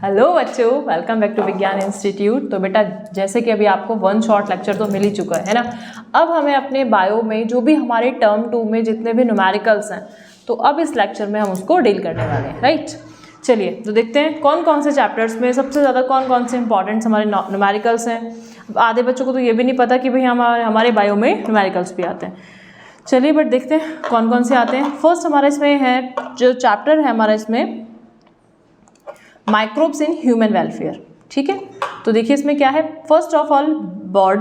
Hello बच्चों, welcome back to विज्ञान institute. तो बेटा जैसे कि अभी आपको वन शॉर्ट लेक्चर तो मिल ही चुका है ना। अब हमें अपने बायो में जो भी हमारे टर्म 2 में जितने भी न्यूमेरिकल्स हैं तो अब इस लेक्चर में हम उसको डील करने वाले हैं, राइट। चलिए तो देखते हैं कौन कौन से चैप्टर्स में सबसे ज़्यादा कौन कौन से इंपॉर्टेंट्स हमारे न्यूमेरिकल्स हैं। आधे बच्चों को तो ये भी नहीं पता कि भाई हमारे बायो में न्यूमेरिकल्स भी आते हैं। चलिए बट देखते हैं कौन कौन से आते हैं। फर्स्ट हमारा इसमें है जो चैप्टर है हमारा इसमें माइक्रोब्स इन ह्यूमन वेलफेयर, ठीक है। तो देखिए इसमें क्या है, first of all BOD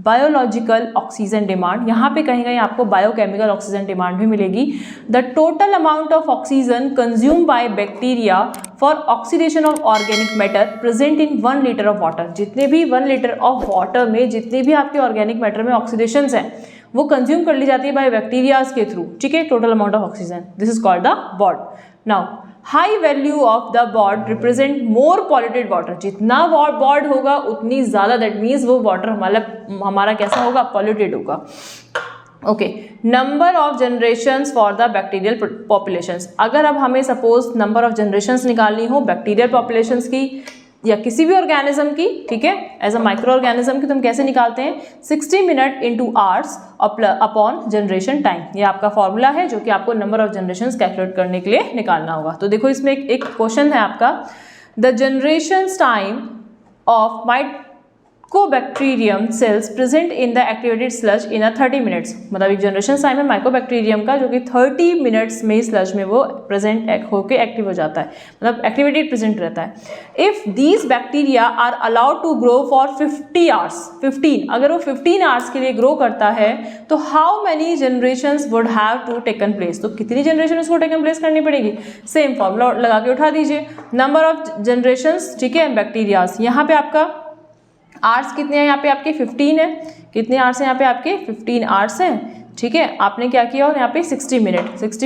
biological oxygen demand, यहाँ पे कहीं कहीं आपको बायोकेमिकल ऑक्सीजन डिमांड भी मिलेगी। The total amount of oxygen consume by bacteria for oxidation of organic matter present in 1 litre of water. जितने भी 1 लीटर ऑफ वाटर में जितने भी आपके ऑर्गेनिक मैटर में ऑक्सीडेशंस हैं वो कंज्यूम कर ली जाती है बाय बैक्टीरियाज के थ्रू, ठीक है। Total amount of oxygen, this is called the BOD. Now high value of the BOD represent more polluted water. जितना बॉड होगा उतनी ज़्यादा, दैट मीन्स वो वाटर हमारा कैसा होगा, पॉल्यूटेड होगा। Okay, number of generations for the bacterial populations. अगर अब हमें सपोज नंबर ऑफ जनरेशंस निकालनी हो बैक्टीरियल पॉपुलेशंस की या किसी भी ऑर्गेनिज्म की, ठीक है, एज अ माइक्रो ऑर्गेनिज्म की, तो हम कैसे निकालते हैं, 60 minute into hours upon generation time. ये आपका फॉर्मूला है जो कि आपको नंबर ऑफ जनरेशंस कैलकुलेट करने के लिए निकालना होगा। तो देखो इसमें एक क्वेश्चन है आपका, the generation time of Mycobacterium cells present in the activated sludge in 30 minutes. मतलब एक जनरेशन टाइम है माइकोबैक्टीरियम का जो कि 30 मिनट्स में स्लज में वो प्रेजेंट होकर एक्टिव हो जाता है, मतलब एक्टिवेटेड प्रेजेंट रहता है। If these bacteria are allowed to grow for 50 hours, 15, अगर वो 15 आवर्स के लिए ग्रो करता है तो how many generations would have to taken place. तो कितनी जनरेशन उसको टेकन प्लेस करनी पड़ेगी, सेम फॉर्मूला लगा के उठा दीजिए। नंबर ऑफ जनरेशंस, ठीक है, बैक्टीरियाज, यहाँ पे आपका आर्स कितने हैं, यहाँ पे आपके 15 है। कितने आर्स हैं यहाँ पे आपके 15 आर्स हैं, ठीक है। आपने क्या किया और यहाँ पे 60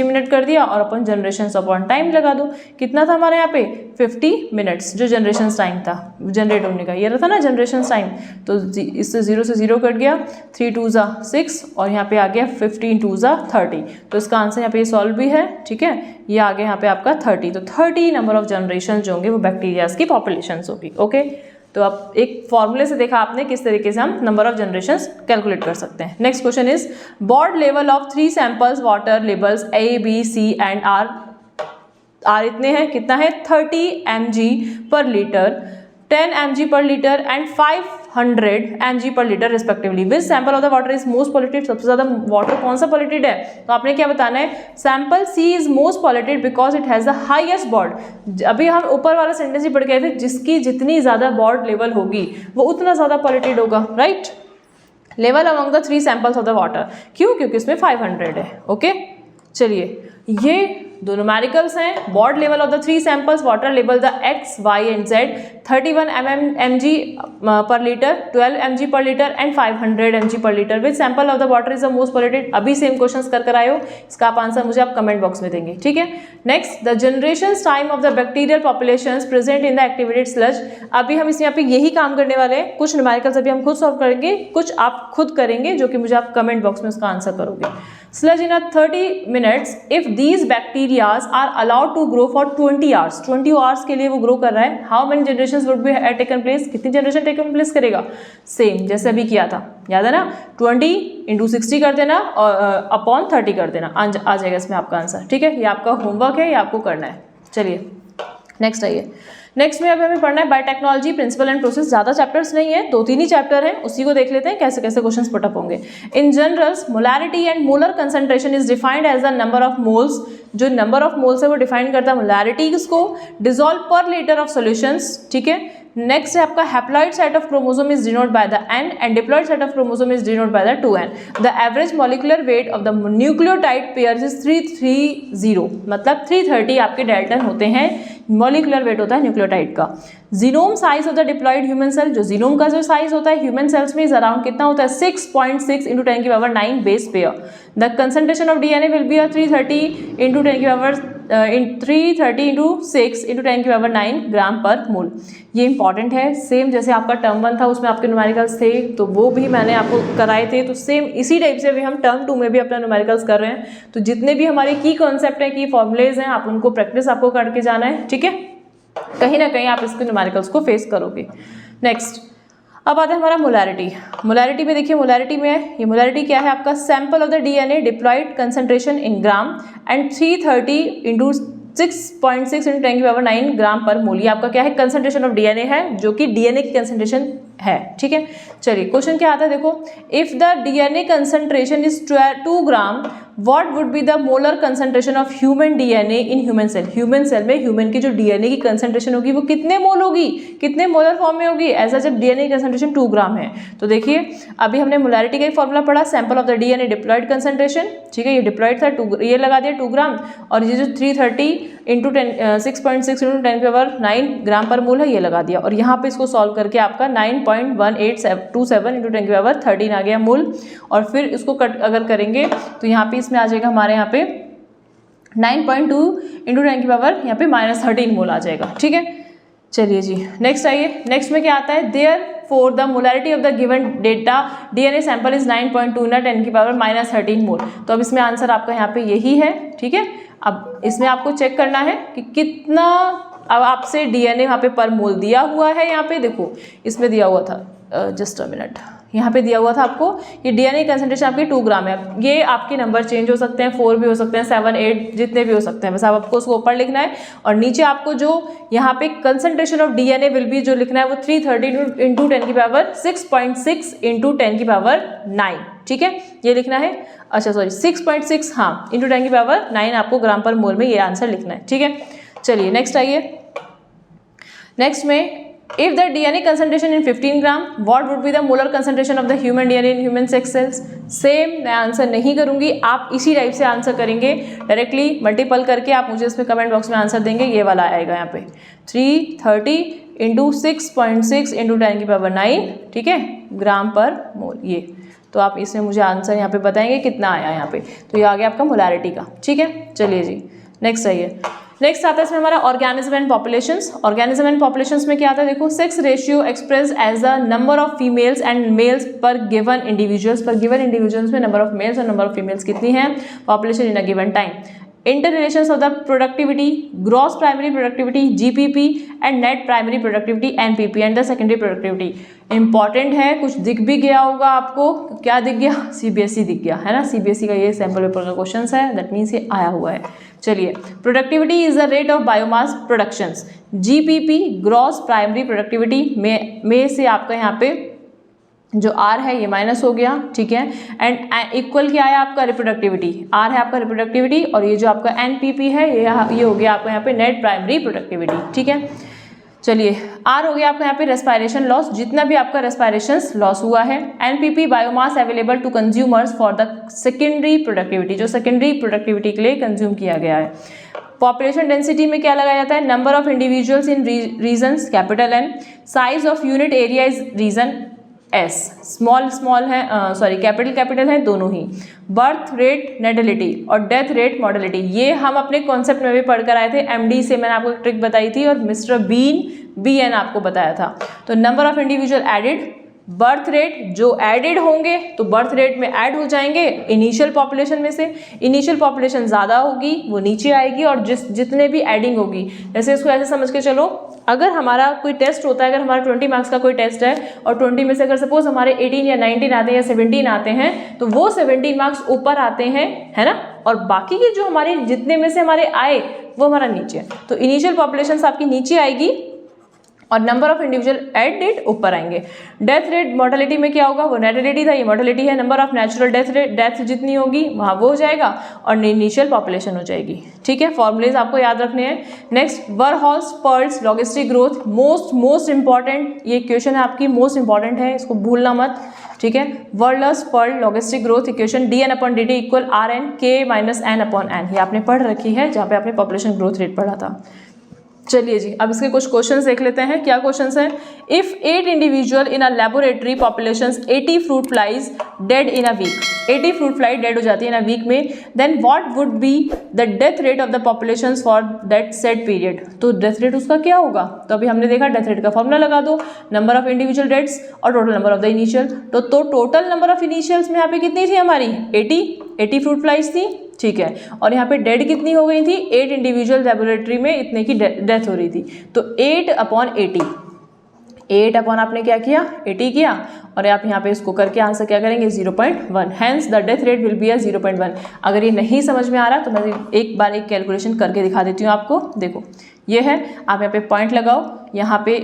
मिनट कर दिया और अपन जनरेशन अपॉन टाइम लगा दो। कितना था हमारे यहाँ पे 50 मिनट्स जो जनरेशन टाइम था जनरेट होने का, ये रहा था ना जनरेशन टाइम। तो इससे 0 से 0 कट गया, 3 2 ज़ा 6 और यहाँ पे आ गया 15 2 ज़ा 30। तो इसका आंसर यहाँ पे सॉल्व भी है, ठीक है। ये आ गया यहाँ पे आपका 30। तो 30 नंबर ऑफ जनरेशन जो होंगे वो बैक्टीरियाज की पॉपुलेशन होगी, ओके। तो अब एक फॉर्मूले से देखा आपने किस तरीके से हम नंबर ऑफ जनरेशंस कैलकुलेट कर सकते हैं। Next question is BOD level of 3 samples water levels A, B, C and R इतने हैं, कितना है 30 mg per litre, 10 mg per litre and 500 mg per litre respectively. Which sample of the water is most polluted. सबसे ज्यादा water कौन सा polluted है, तो आपने क्या बताना है, sample C is most polluted because it has the highest BOD. अभी हम ऊपर वाला सेंटेंस ही पढ़ गए थे, जिसकी जितनी ज्यादा बॉड लेवल होगी वो उतना ज्यादा पॉल्यूटेड होगा, right. Level among the 3 samples of the water, क्यों, क्योंकि इसमें 500 है, ओके। चलिए ये दो न्यूमेरिकल्स हैं, BOD level of the 3 samples water level the X, Y and Z, 31 mg per litre, 12 mg per litre and 500 mg per litre. Which sample of the water is the most polluted. अभी same questions कर आए हो, इसका आप answer मुझे आप comment box में देंगे, ठीक है। Next, the generation time of the bacterial populations present in the activated sludge. अभी हम इस यहाँ पे यही काम करने वाले हैं, कुछ न्यूमेरिकल्स अभी हम खुद सॉल्व करेंगे, कुछ आप खुद करेंगे जो कि मुझे आप कमेंट बॉक्स में उसका आंसर करोगे। Sludge in 30 minutes if these bacterias are allowed to grow for 20 hours. 20 hours के लिए वो ग्रो कर रहा है। How many generations would be taken place, कितनी जनरेशन टेकन प्लेस करेगा, सेम जैसे अभी किया था, याद है ना, 20 इंटू 60 कर देना और अपॉन 30 कर देना, आ जाएगा इसमें आपका आंसर, ठीक है। ये आपका होमवर्क है, ये आपको करना है। चलिए नेक्स्ट आइए। नेक्स्ट में अब हमें पढ़ना है बायोटेक्नोलॉजी प्रिंसिपल एंड प्रोसेस। ज़्यादा चैप्टर्स नहीं है, 2-3 ही चैप्टर हैं, उसी को देख लेते हैं कैसे कैसे क्वेश्चंस पुटअप होंगे। In generals molarity and molar concentration is defined as the number of moles. जो नंबर ऑफ मोल्स है वो डिफाइन करता है मोलैरिटी को, डिजोल्व पर लीटर ऑफ सॉल्यूशंस, ठीक है। नेक्स्ट है आपका haploid set of chromosome is denote by the N and diploid set of chromosome is denote by the 2N। The average molecular weight of the nucleotide pair is 330, मतलब 330 आपके Dalton होते हैं, molecular weight होता है nucleotide का। Genome size of the diploid human cell, जो genome का जो साइज होता है ह्यूमन सेल्स में इज अराउंड कितना होता है 6.6 इंटू 10 की power 9 base pair. The concentration of DNA will be 330 into 10 की पावर 330 इंटू 6 इंटू 10 की पावर 9 ग्राम पर मोल। ये इंपॉर्टेंट है, सेम जैसे आपका टर्म 1 था उसमें आपके न्यूमेरिकल्स थे तो वो भी मैंने आपको कराए थे, तो सेम इसी टाइप से भी हम टर्म 2 में भी अपना न्यूमेरिकल्स कर रहे हैं। तो जितने भी हमारे की कॉन्सेप्ट हैं, की फॉर्मुलेज हैं, आप उनको प्रैक्टिस आपको करके जाना है, ठीक है। कहीं ना कहीं आप इसके न्यूमेरिकल्स को फेस करोगे। नेक्स्ट अब आता है हमारा मोलैरिटी। मोलैरिटी में देखिए, मोलैरिटी में ये मोलैरिटी क्या है आपका, sample of the DNA diploid concentration in gram and 330 into 6.6 into 10⁹ gram per mole. ये आपका क्या है, कंसंट्रेशन ऑफ डीएनए है, जो कि डीएनए की कंसंट्रेशन है। ठीक है, चलिए क्वेश्चन क्या आता है देखो, if the DNA concentration is 2 gram what would be the molar concentration of human DNA in human cell. Human cell में ह्यूमन की जो डीएनए की कंसंट्रेशन होगी वो कितने मोल होगी, कितने मोलर फॉर्म में होगी, ऐसा जब डीएनए की कंसंट्रेशन 2 ग्राम है। तो देखिए अभी हमने मोलैरिटी का ही फॉर्मूला पढ़ा, sample of the DNA diploid concentration. ठीक है, ये डिप्लॉयड था, ये लगा दिया 2 ग्राम, और ये जो 330 इंटू 6.6 इंटू 10⁹ ग्राम पर मोल है ये लगा दिया, और यहाँ पे इसको सॉल्व करके आपका 9.1827 इंटू 10⁻13 आ गया मोल। और फिर इसको कट अगर करेंगे तो यहाँ पे इसमें आ जाएगा हमारे यहाँ पे 9.2 इंटू 10⁻, यहाँ पे -13 मोल आ जाएगा। ठीक है, चलिए जी नेक्स्ट आइए। नेक्स्ट में क्या आता है, there for the molarity of the given data DNA sample is 9.2 ना 10⁻13 मोल। तो अब इसमें आंसर आपका यहाँ पे यही है। ठीक है, अब इसमें आपको चेक करना है कि कितना, अब आपसे डीएनए यहाँ पे पर मोल दिया हुआ है, यहाँ पे देखो इसमें दिया हुआ था, जस्ट अ मिनट, यहाँ पे दिया हुआ था आपको ये डीएनए कंसंट्रेशन आपकी 2 ग्राम है। ये आपके नंबर चेंज हो सकते हैं, 4 भी हो सकते हैं, 7, 8 जितने भी हो सकते हैं, बस आपको उसको ऊपर लिखना है, और नीचे आपको जो यहाँ पे concentration of DNA will be जो लिखना है वो 330 इंटू 10⁻6.6 इंटू 10⁹। ठीक है, ये लिखना है, अच्छा सॉरी 6.6 हाँ इंटू 10⁹ आपको ग्राम पर मोल में ये आंसर लिखना है। ठीक है, चलिए नेक्स्ट आइए। नेक्स्ट में if the DNA concentration in 15 gram what would be the molar concentration of the human DNA in human sex cells। Same मैं आंसर नहीं करूंगी, आप इसी टाइप से आंसर करेंगे, डायरेक्टली मल्टीपल करके आप मुझे इसमें कमेंट बॉक्स में आंसर देंगे। ये वाला आएगा यहाँ पे 330 इंटू 6.6 इंटू 10⁹, ठीक है, ग्राम पर मोल। ये तो आप इसमें मुझे आंसर यहाँ पे बताएंगे कितना आया यहाँ पे। तो ये आ गया आपका मोलैरिटी का। ठीक है, चलिए जी नेक्स्ट आइए। नेक्स्ट आता है इसमें हमारा organism and populations. Organism and populations में क्या आता है देखो, sex ratio express as the number of females and males per given individuals. Per given individuals में नंबर ऑफ मेल्स और नंबर ऑफ फीमेल्स कितनी है, population in a given time. Inter relations of the productivity, gross primary productivity GPP and net primary productivity NPP and the secondary productivity. Important है, कुछ दिख भी गया होगा आपको, क्या दिख गया, सीबीएसई दिख गया है ना, सीबीएसई का ये सैंपल पेपर का क्वेश्चन है, दैट मीन्स ये आया हुआ है। चलिए, productivity is the rate of biomass productions. GPP gross primary productivity में से आपका यहाँ पे जो आर है ये माइनस हो गया। ठीक है, एंड इक्वल क्या है आपका, रिप्रोडक्टिविटी, आर है आपका रिप्रोडक्टिविटी, और ये जो आपका एनपीपी है ये हो गया आपका यहाँ पे नेट प्राइमरी प्रोडक्टिविटी। ठीक है, चलिए आर हो गया आपका यहाँ पे रेस्पायरेशन लॉस, जितना भी आपका रेस्पायरेशन लॉस हुआ है। NPP biomass available to consumers for the secondary productivity, जो सेकेंडरी प्रोडक्टिविटी के लिए कंज्यूम किया गया है। पॉपुलेशन डेंसिटी में क्या लगाया जाता है, number of individuals in regions capital N, size of unit area is region S, small है सॉरी कैपिटल है दोनों ही। बर्थ रेट नेटेलिटी और डेथ रेट मॉर्टेलिटी, ये हम अपने कॉन्सेप्ट में भी पढ़कर आए थे, एमडी से मैंने आपको एक ट्रिक बताई थी, और मिस्टर बीएन आपको बताया था। तो number of individual added, birth rate जो एडेड होंगे तो बर्थ रेट में ऐड हो जाएंगे इनिशियल पॉपुलेशन में से, इनिशियल पॉपुलेशन ज़्यादा होगी वो नीचे आएगी, और जितने भी एडिंग होगी, जैसे इसको ऐसे समझ के चलो, अगर हमारा कोई टेस्ट होता है, अगर हमारा 20 मार्क्स का कोई टेस्ट है और 20 में से अगर सपोज हमारे 18 या 19 आते हैं या 17 आते हैं, तो वो 17 मार्क्स ऊपर आते हैं, है ना, और बाकी के जो हमारे जितने में से हमारे आए वो हमारा नीचे। तो इनिशियल पॉपुलेशन आपकी नीचे आएगी और नंबर ऑफ इंडिविजुअल एडेड ऊपर आएंगे। डेथ रेट मॉर्टेलिटी में क्या होगा, वो नेटेलिटी था, ये मॉर्टेलिटी है, नंबर ऑफ नेचुरल डेथ जितनी होगी वहाँ वो हो जाएगा, और इनिशियल पॉपुलेशन हो जाएगी। ठीक है, फॉर्मूलेज आपको याद रखने हैं। Next, Verhulst Pearl's logistic growth, most important ये क्वेश्चन है आपकी, मोस्ट इंपॉर्टेंट है, इसको भूलना मत। ठीक है, Verhulst Pearl logistic growth equation dn/dt equal rn k - n/n, ये आपने पढ़ रखी है जहाँ पे आपने पॉपुलेशन ग्रोथ रेट पढ़ा था। चलिए जी, अब इसके कुछ क्वेश्चंस देख लेते हैं। क्या क्वेश्चंस हैं, if 8 individual in a laboratory populations 80 fruit flies dead in a week, 80 fruit fly dead हो जाती है इन अ वीक में, then what would be the death rate of the populations for that set period. तो death rate उसका क्या होगा, तो अभी हमने देखा डेथ रेट का फॉर्मूला लगा दो, नंबर ऑफ इंडिविजुअल डेथ्स और total number of the initial. तो टोटल नंबर ऑफ इनिशियल्स में यहाँ पे कितनी थी हमारी 80 फ्रूट फ्लाइज थी, ठीक है, और यहाँ पे डेड कितनी हो गई थी, 8 इंडिविजुअल लेबोरेटरी में इतने की डेथ हो रही थी, तो 8/80, 8 अपॉन आपने क्या किया 80 किया, और आप यहाँ पे इसको करके आंसर क्या करेंगे 0.1, hence the death rate will be 0.1। अगर ये नहीं समझ में आ रहा तो मैं एक बार एक कैलकुलेशन करके दिखा देती हूँ आपको। देखो ये है, आप यहाँ पे पॉइंट लगाओ, यहाँ पे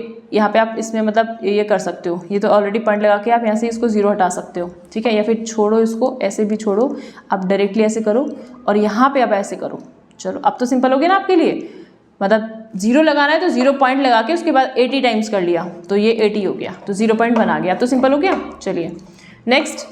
आप इसमें मतलब ये कर सकते हो, ये तो ऑलरेडी पॉइंट लगा के आप यहाँ से इसको 0 हटा सकते हो, ठीक है, या फिर छोड़ो इसको, ऐसे भी छोड़ो, आप डायरेक्टली ऐसे करो और यहाँ पे आप ऐसे करो। चलो अब तो सिंपल हो गया ना आपके लिए, मतलब 0 लगाना है तो 0 पॉइंट लगा के उसके बाद 80 टाइम्स कर लिया तो ये 80 हो गया, तो 0.1 आ गया, तो सिंपल हो गया। चलिए next,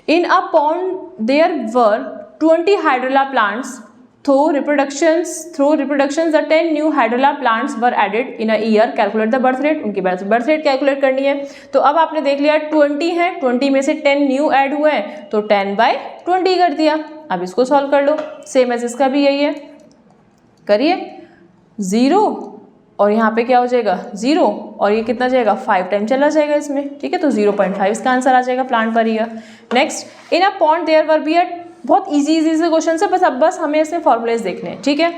in a pond there were 20 hydrilla plants, through reproductions the 10 new hydrola plants were added in a year, calculate the birth rate। उनकी बर्थ रेट कैलकुलेट करनी है। तो अब आपने देख लिया 20 है, 20 में से 10 न्यू ऐड हुए हैं तो 10/20 कर दिया। अब इसको सॉल्व कर लो, सेम एज इसका भी यही है, करिए 0 और यहाँ पे क्या हो जाएगा 0 और ये कितना जाएगा 5 टाइम चला जाएगा इसमें, ठीक है, तो 0.5 इसका आंसर आ जाएगा plant per year. Next, in a pond there were be a, बहुत इजी से क्वेश्चन है, बस हमें इसमें फॉर्मूलेज देखने हैं, ठीक है।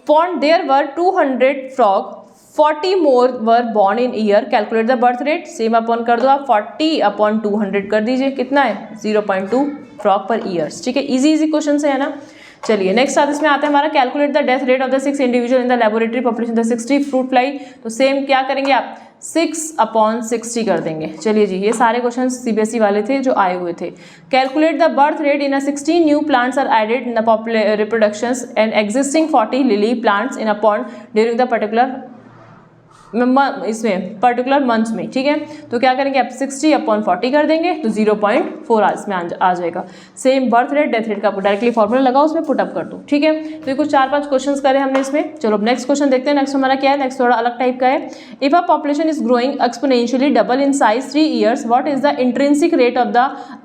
Pond there were 200 frog, 40 more were born in year, calculate the birth rate. Same upon कर दो आप, 40/200 कर दीजिए, कितना है 0.2 फ्रॉग पर ईयर्स, ठीक है, इजी क्वेश्चन है ना। चलिए नेक्स्ट साथ इसमें आता है हमारा, calculate the death rate of the 6 individual in the laboratory population the 60 fruit fly. तो सेम क्या करेंगे आप 6/60 कर देंगे। चलिए जी, ये सारे क्वेश्चन CBSE वाले थे जो आए हुए थे। Calculate the birth rate in a 16 new plants are added in the reproductions and existing 40 lily plants in a pond during the particular इसमें पर्टिकुलर मंथ्स में, ठीक है। तो क्या करेंगे आप 60/40 कर देंगे तो 0.4 इसमें आ जाएगा। Same birth rate death rate का डायरेक्टली फॉर्मूला लगाओ, उसमें पुटअप कर दो, ठीक है। तो ये कुछ 4-5 क्वेश्चंस करे हमने इसमें। चलो अब नेक्स्ट क्वेश्चन देखते हैं। नेक्स्ट हमारा क्या है, नेक्स्ट थोड़ा अलग टाइप का है। If a population is growing exponentially double in size 3 years, what is the intrinsic rate of the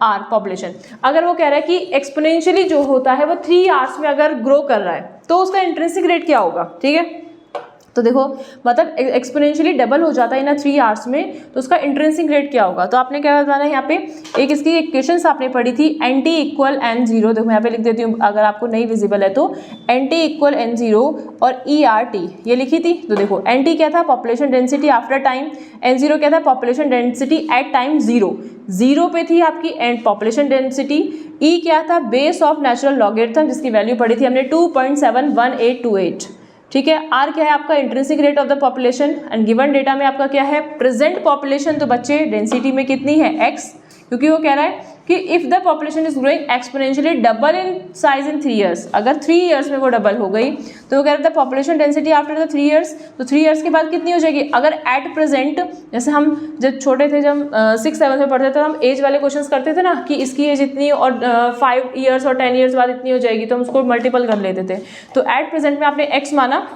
are population. अगर वो कह रहा है कि एक्सपोनेंशियली जो होता है वो 3 आवर्स में अगर ग्रो कर रहा है तो उसका इंट्रिंसिक रेट क्या होगा, ठीक है। तो देखो मतलब एक्सपोनेंशियली डबल हो जाता है ना 3 आवर्स में, तो उसका इंट्रिंसिक रेट क्या होगा। तो आपने क्या बताना है यहाँ पे, एक इसकी इक्वेशंस आपने पढ़ी थी, NT = N0। देखो यहाँ पे लिख देती हूँ अगर आपको नहीं विजिबल है तो, NT = N0 और ERT ये लिखी थी। तो देखो NT क्या था, population density after time, N0 क्या था, पॉपुलेशन डेंसिटी एट टाइम 0 पे थी आपकी एंड पॉपुलेशन डेंसिटी। E क्या था, बेस ऑफ नेचुरल लॉगरिथम जिसकी वैल्यू पढ़ी थी हमने 2.71828, ठीक है। R क्या है आपका, intrinsic rate of the population, and given data में आपका क्या है, प्रेजेंट पॉपुलेशन। तो बच्चे डेंसिटी में कितनी है X, क्योंकि वो कह रहा है कि if the population is growing exponentially double in size in 3 years, अगर 3 ईयर्स में वो डबल हो गई तो वो कह रहा था population density after the 3 years, तो 3 ईयर्स के बाद कितनी हो जाएगी। अगर एट प्रेजेंट, जैसे हम जब छोटे थे, जब 6-7 में पढ़ते थे, हम एज वाले क्वेश्चन करते थे ना कि इसकी एज इतनी और 5 ईयर्स और 10 ईयर्स बाद इतनी हो जाएगी, तो हम उसको मल्टीपल कर लेते थे। तो एट प्रेजेंट में आपने X माना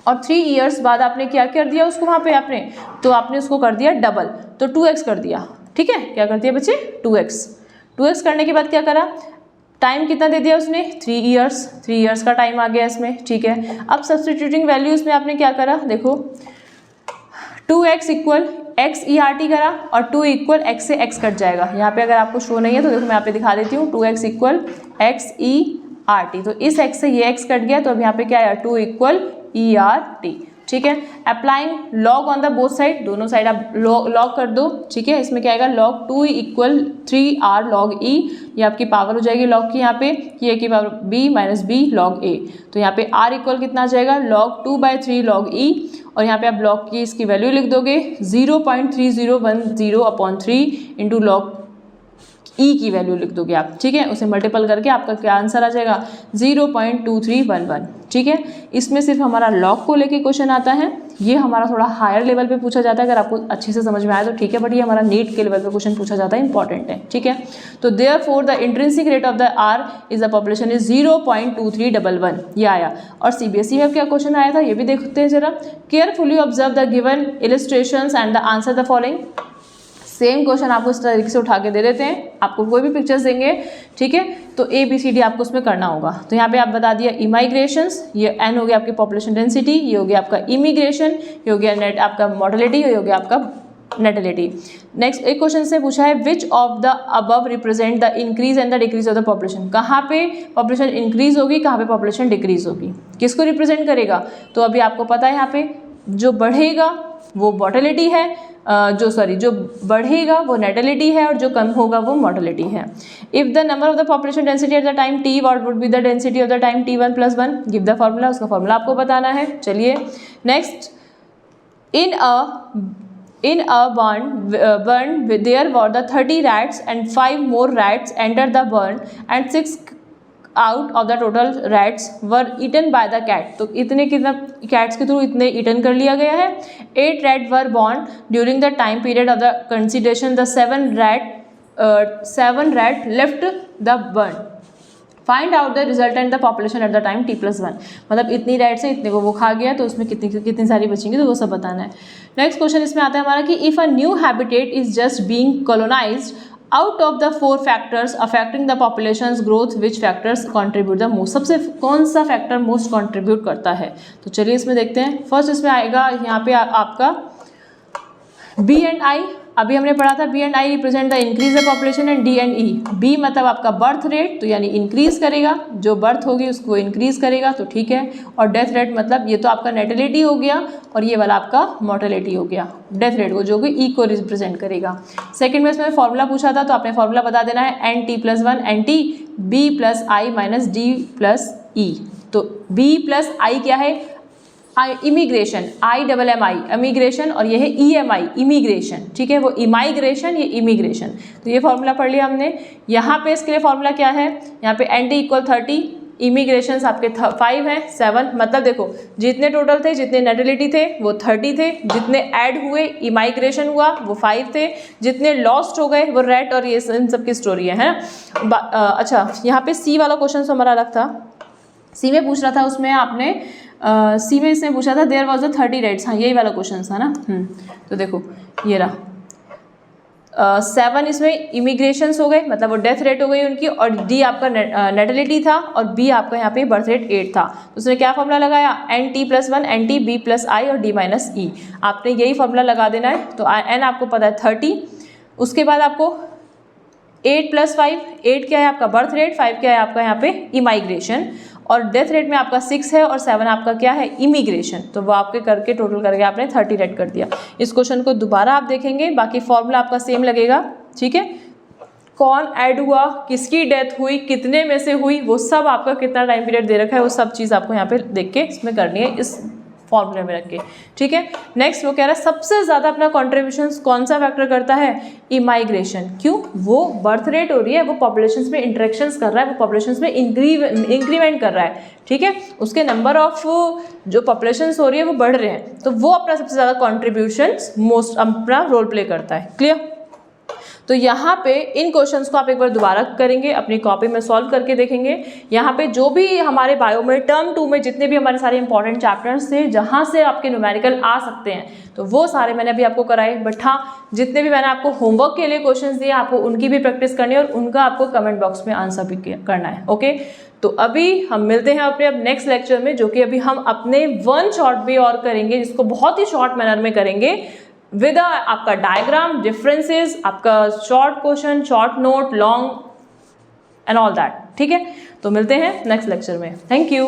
और 3 ईयर्स बाद आपने क्या कर दिया उसको, वहाँ पे आपने तो आपने उसको कर दिया डबल, तो 2x कर दिया, ठीक है। क्या कर दिया बच्चे 2x करने के बाद क्या करा, टाइम कितना दे दिया उसने 3 ईयर्स का टाइम आ गया इसमें, ठीक है। अब सब्सटीट्यूटिंग वैल्यूज में आपने क्या करा, देखो 2x = x ERT करा और 2 = x से x कट जाएगा। यहाँ पे अगर आपको शो नहीं है तो देखो मैं यहाँ पे दिखा देती हूँ, 2x = x ERT, तो इस x से ये x कट गया, तो अब यहाँ पे क्या आया 2 = ERT, ठीक है। Applying log on the both side, दोनों साइड आप लॉग कर दो, ठीक है। इसमें क्या आएगा, log 2 = 3r log e, ये आपकी पावर हो जाएगी लॉग की, यहाँ पे ये की power b - b log a, तो यहाँ पे r इक्वल कितना आ जाएगा log 2/3 log e, और यहाँ पे आप log की इसकी वैल्यू लिख दोगे 0.3010/3 इंटू log ई की वैल्यू लिख दोगे आप, ठीक है। उसे मल्टीपल करके आपका क्या आंसर आ जाएगा 0.2311, ठीक है। इसमें सिर्फ हमारा लॉग को लेके क्वेश्चन आता है, ये हमारा थोड़ा हायर लेवल पे पूछा जाता है, अगर आपको अच्छे से समझ में आया तो ठीक है, बट ये हमारा नीट के लेवल पे क्वेश्चन पूछा जाता है, इंपॉर्टेंट है, ठीक है। तो therefore the intrinsic rate of the r is the population is 0.2311, ये आया। और CBSE में क्या क्वेश्चन आया था ये भी देखते हैं जरा। Carefully observe the given illustrations and the answer the following. Same question आपको इस तरीके से उठा के दे देते हैं, आपको कोई भी पिक्चर्स देंगे, ठीक है, तो ABCD आपको उसमें करना होगा। तो यहाँ पे आप बता दिया इमाइग्रेशंस, ये N हो गया आपकी पॉपुलेशन डेंसिटी, ये हो गया आपका इमिग्रेशन, ये हो गया नेट आपका मोर्टेलिटी, ये हो गया आपका नेटिलिटी। नेक्स्ट एक क्वेश्चन से पूछा है which of the above represent the increase and the decrease of the population. कहाँ पे पॉपुलेशन इंक्रीज होगी, कहाँ पे पॉपुलेशन डिक्रीज होगी, किसको रिप्रेजेंट करेगा? तो अभी आपको पता है यहाँ पे जो बढ़ेगा वो मोर्टेलिटी है, जो बढ़ेगा वो नेटिलिटी है और जो कम होगा वो मोर्टेलिटी है। If the number of the population density at the time t, what would be the density of the time t1 + 1, give the formula, उसका फॉर्मूला आपको बताना है। चलिए next, in a burn there were the 30 rats and 5 more rats entered the burn and 6 out of the total rats were eaten by the cat। तो इतने कितना cats के through इतने ईटन कर लिया गया है। 8 rat were born during the time period of the consideration, the 7 rat left the burn, find out the result and the population at the time t+1। मतलब इतनी रैट्स है, इतने को वो खा गया तो उसमें कितनी सारी बचेंगी, तो वो सब बताना है। नेक्स्ट क्वेश्चन इसमें आता है हमारा कि if a new habitat is just being colonised out of the 4 factors affecting the populations growth, which factors contribute the most. सबसे कौन सा फैक्टर मोस्ट कंट्रीब्यूट करता है? तो चलिए इसमें देखते हैं। फर्स्ट इसमें आएगा यहाँ पे आपका बी एंड आई। अभी हमने पढ़ा था B and I represent the increase the population and D and E. B मतलब आपका बर्थ रेट, तो यानी इंक्रीज करेगा, जो बर्थ होगी उसको इंक्रीज करेगा, तो ठीक है। और डेथ रेट मतलब ये तो आपका नेटिलिटी हो गया और ये वाला आपका मोर्टेलिटी हो गया। डेथ रेट को जो कि ई को रिप्रेजेंट करेगा। सेकंड में इसमें फॉर्मूला पूछा था तो आपने फॉर्मूला बता देना है NT+1 NT B + I - D + E। तो B + I क्या है? इमिग्रेशन, IMMI इमिग्रेशन, और ये है EMI इमिग्रेशन, ठीक है। वो इमाइग्रेशन, ये इमिग्रेशन। तो ये फॉर्मूला पढ़ लिया हमने। यहाँ पे इसके लिए फॉर्मूला क्या है? यहाँ पे NT = 30, इमिग्रेशन आपके 5 है, 7 मतलब देखो जितने टोटल थे, जितने नेटिलिटी थे वो 30 थे, जितने ऐड हुए इमाइग्रेशन हुआ वो 5 थे, जितने लॉस्ट हो गए वो रेट और ये इन सब की स्टोरी है। अच्छा यहाँ पे सी वाला क्वेश्चन तो हमारा अलग था। सी में पूछ रहा था, उसमें आपने सी में इसने पूछा था देयर वॉज द 30 रेट्स। हाँ यही वाला क्वेश्चन था ना। तो देखो ये रहा 7 इसमें इमिग्रेशंस हो गए, मतलब वो डेथ रेट हो गई उनकी, और डी आपका नेटिलिटी था और बी आपका यहाँ पे बर्थ रेट 8 था। तो उसने क्या फॉर्मूला लगाया? NT+1 NT B + I और D - E। आपने यही फॉर्मूला लगा देना है। तो N आपको पता है 30, उसके बाद आपको 8 + 5, 8 क्या है आपका बर्थ रेट, 5 क्या है आपका यहाँ पे इमाइग्रेशन, और डेथ रेट में आपका 6 है और 7 आपका क्या है इमिग्रेशन। तो वो आपके करके टोटल करके आपने 30 रेट कर दिया। इस क्वेश्चन को दोबारा आप देखेंगे, बाकी फॉर्मूला आपका सेम लगेगा, ठीक है। कौन ऐड हुआ, किसकी डेथ हुई, कितने में से हुई, वो सब आपका कितना टाइम पीरियड दे रखा है, वो सब चीज़ आपको यहाँ पे देख के इसमें करनी है, इस फॉर्मूले में रख के, ठीक है। नेक्स्ट वो कह रहा है सबसे ज़्यादा अपना कॉन्ट्रीब्यूशन कौन सा फैक्टर करता है? इमाइग्रेशन। क्यों? वो बर्थ रेट हो रही है, वो पॉपुलेशंस में इंटरेक्शंस कर रहा है, वो पॉपुलेशंस में इंक्रीमेंट कर रहा है, ठीक है। उसके नंबर ऑफ जो पॉपुलेशंस हो रही है वो बढ़ रहे हैं, तो वो अपना सबसे ज़्यादा कॉन्ट्रीब्यूशन मोस्ट अपना रोल प्ले करता है। क्लियर? तो यहाँ पे इन क्वेश्चंस को आप एक बार दोबारा करेंगे, अपनी कॉपी में सॉल्व करके देखेंगे। यहाँ पे जो भी हमारे बायो में टर्म 2 में जितने भी हमारे सारे इंपॉर्टेंट चैप्टर्स थे जहाँ से आपके न्यूमेरिकल आ सकते हैं, तो वो सारे मैंने अभी आपको कराए। बट हाँ, जितने भी मैंने आपको होमवर्क के लिए क्वेश्चंस दिए, आपको उनकी भी प्रैक्टिस करनी है और उनका आपको कमेंट बॉक्स में आंसर भी करना है। ओके, तो अभी हम मिलते हैं अपने अब नेक्स्ट लेक्चर में, जो कि अभी हम अपने 1 शॉर्ट वे और करेंगे, जिसको बहुत ही शॉर्ट मैनर में करेंगे विद आपका डायग्राम, डिफरेंसेस, आपका short question, short note, long and all that, ठीक है। तो मिलते हैं नेक्स्ट लेक्चर में। Thank you.